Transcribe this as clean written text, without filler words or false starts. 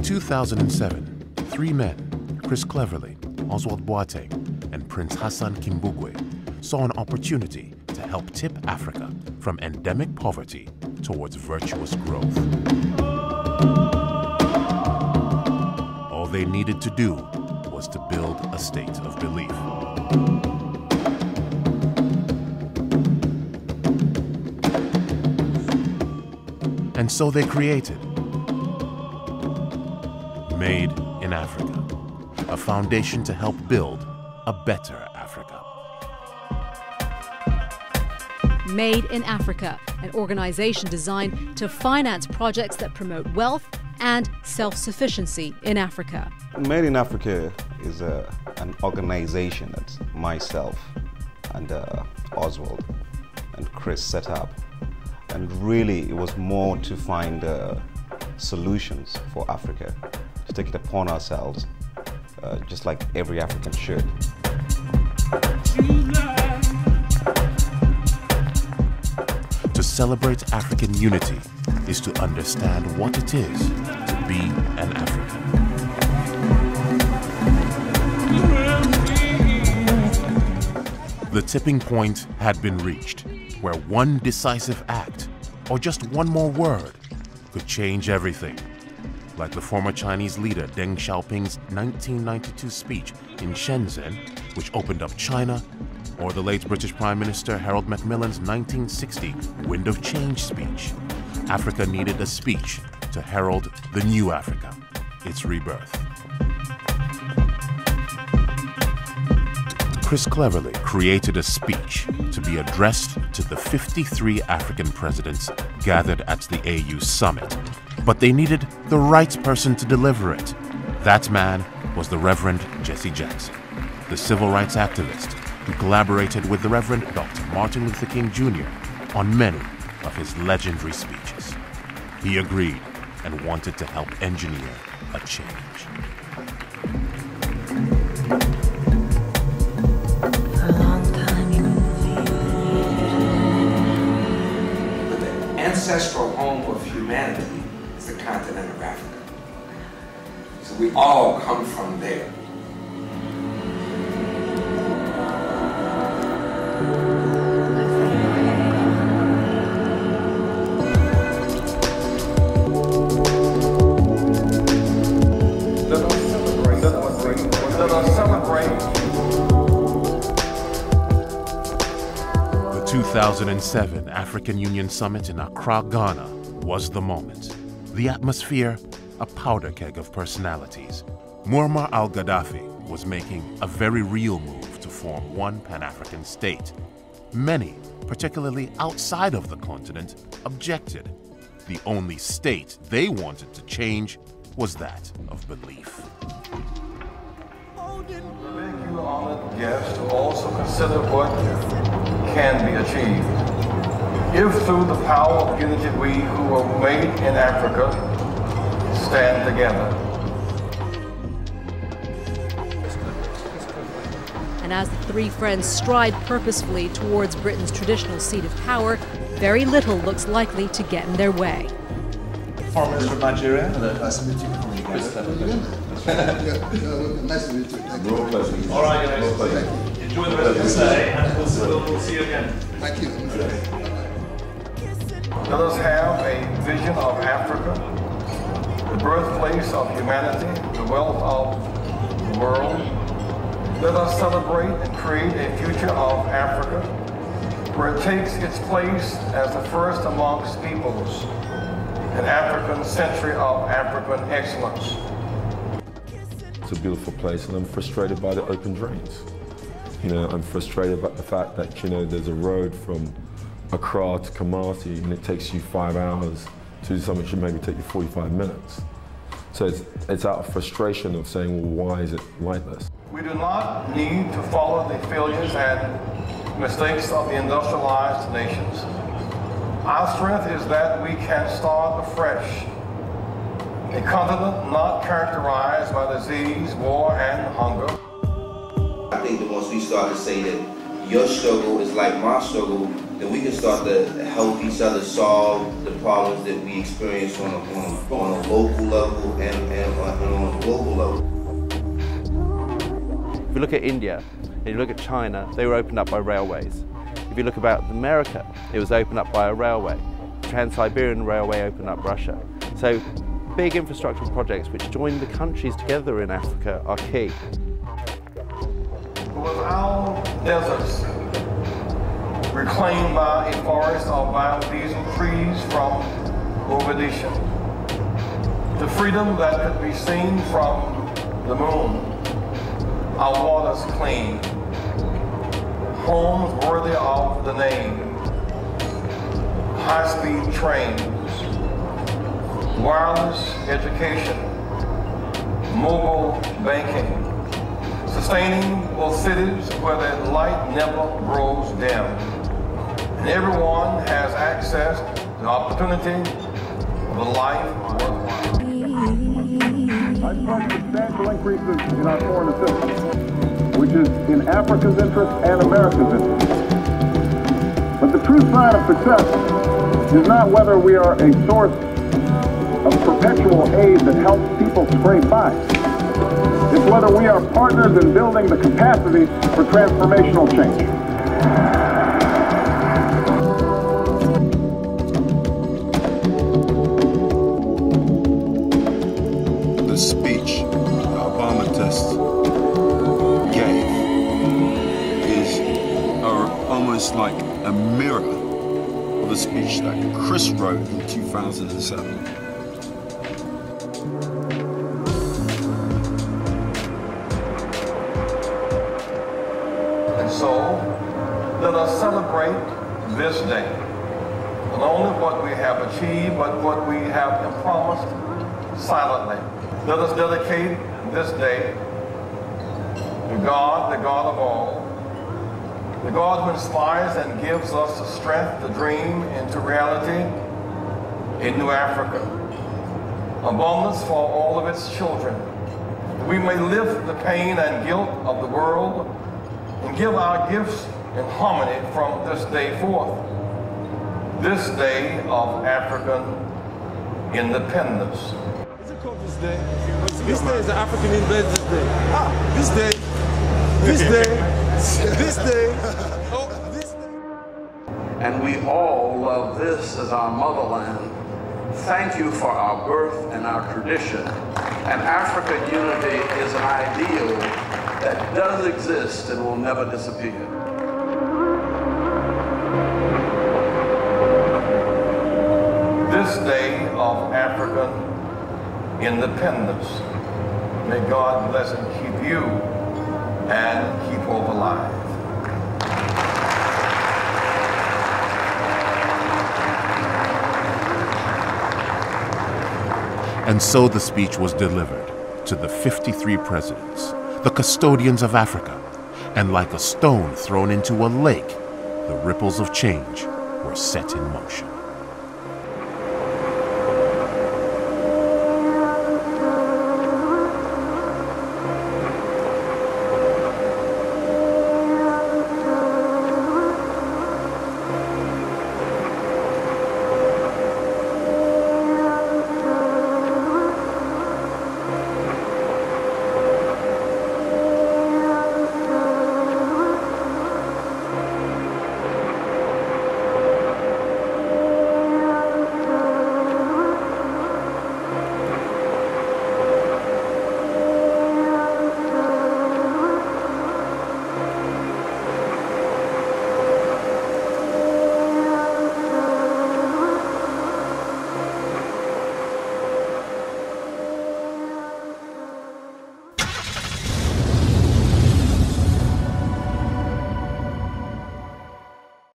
2007, three men, Chris Cleverly, Ozwald Boateng, and Prince Hassan Kimbugwe, saw an opportunity to help tip Africa from endemic poverty towards virtuous growth. All they needed to do was to build a state of belief. And so they created Made in Africa, a foundation to help build a better Africa. Made in Africa, an organization designed to finance projects that promote wealth and self-sufficiency in Africa. Made in Africa is an organization that myself and Ozwald and Chris set up. And really, it was more to find solutions for Africa, to take it upon ourselves, just like every African should. To celebrate African unity is to understand what it is to be an African. The tipping point had been reached, where one decisive act, or just one more word, could change everything. Like the former Chinese leader Deng Xiaoping's 1992 speech in Shenzhen, which opened up China, or the late British Prime Minister Harold Macmillan's 1960 Wind of Change speech. Africa needed a speech to herald the new Africa, its rebirth. Chris Cleverly created a speech to be addressed to the 53 African presidents gathered at the AU summit, but they needed the right person to deliver it. That man was the Rev Jesse Jackson, the civil rights activist who collaborated with the Reverend Dr. Martin Luther King Jr. on many of his legendary speeches. He agreed and wanted to help engineer a change. The ancestral home of humanity is the continent of Africa. So we all come from there. The 2007 African Union Summit in Accra, Ghana was the moment. The atmosphere, a powder keg of personalities. Muammar al-Gaddafi was making a very real move to form one Pan-African state. Many, particularly outside of the continent, objected. The only state they wanted to change was that of belief. Thank you, honored guests, to also consider what can be achieved. If through the power of unity we who are made in Africa stand together. And as the three friends stride purposefully towards Britain's traditional seat of power, very little looks likely to get in their way. Foreign Minister of Nigeria. Nice to meet you. Nice to meet you. Thank you. All right, guys. Enjoy the rest of the day, and we'll see you again. Thank you. Let us have a vision of Africa, the birthplace of humanity, the wealth of the world. Let us celebrate and create a future of Africa, where it takes its place as the first amongst peoples, an African century of African excellence. It's a beautiful place, and I'm frustrated by the open drains. You know, I'm frustrated about the fact that, you know, there's a road from Accra to Kumasi, and it takes you 5 hours to do something that should maybe take you 45 minutes. So it's out of frustration of saying, well, why is it like this? We do not need to follow the failures and mistakes of the industrialized nations. Our strength is that we can start afresh. A continent not characterized by disease, war, and hunger. I think that once we start to say that your struggle is like my struggle, that we can start to help each other solve the problems that we experience on a local level and on a global level. If you look at India, and you look at China, they were opened up by railways. If you look about America, it was opened up by a railway. The Trans-Siberian Railway opened up Russia. So big infrastructural projects which join the countries together in Africa are key. Without deserts reclaimed by a forest of biodiesel trees from Mogadishu, the freedom that could be seen from the moon, our waters clean, homes worthy of the name, high-speed trains, wireless education, mobile banking, sustainable cities where the light never grows dim. And everyone has access to the opportunity of a life worthwhile. I expect substantial increases in our foreign assistance, which is in Africa's interest and America's interest. But the true sign of success is not whether we are a source of perpetual aid that helps people scrape by. It's whether we are partners in building the capacity for transformational change. The speech the Obama test gave is almost like a mirror of the speech that Chris wrote in 2007. So, let us celebrate this day. Not only what we have achieved, but what we have been promised silently. Let us dedicate this day to God, the God of all, the God who inspires and gives us the strength to dream into reality a new Africa, abundance for all of its children. We may lift the pain and guilt of the world and give our gifts in harmony from this day forth, this day of African independence. Is it called this day? This day is the African Independence Day. This day, this day, this day, oh, this day. And we all love this as our motherland. Thank you for our birth and our tradition. And African unity is an ideal that does exist and will never disappear. This day of African independence, may God bless and keep you and keep hope alive. And so the speech was delivered to the 53 presidents, the custodians of Africa, and like a stone thrown into a lake, the ripples of change were set in motion.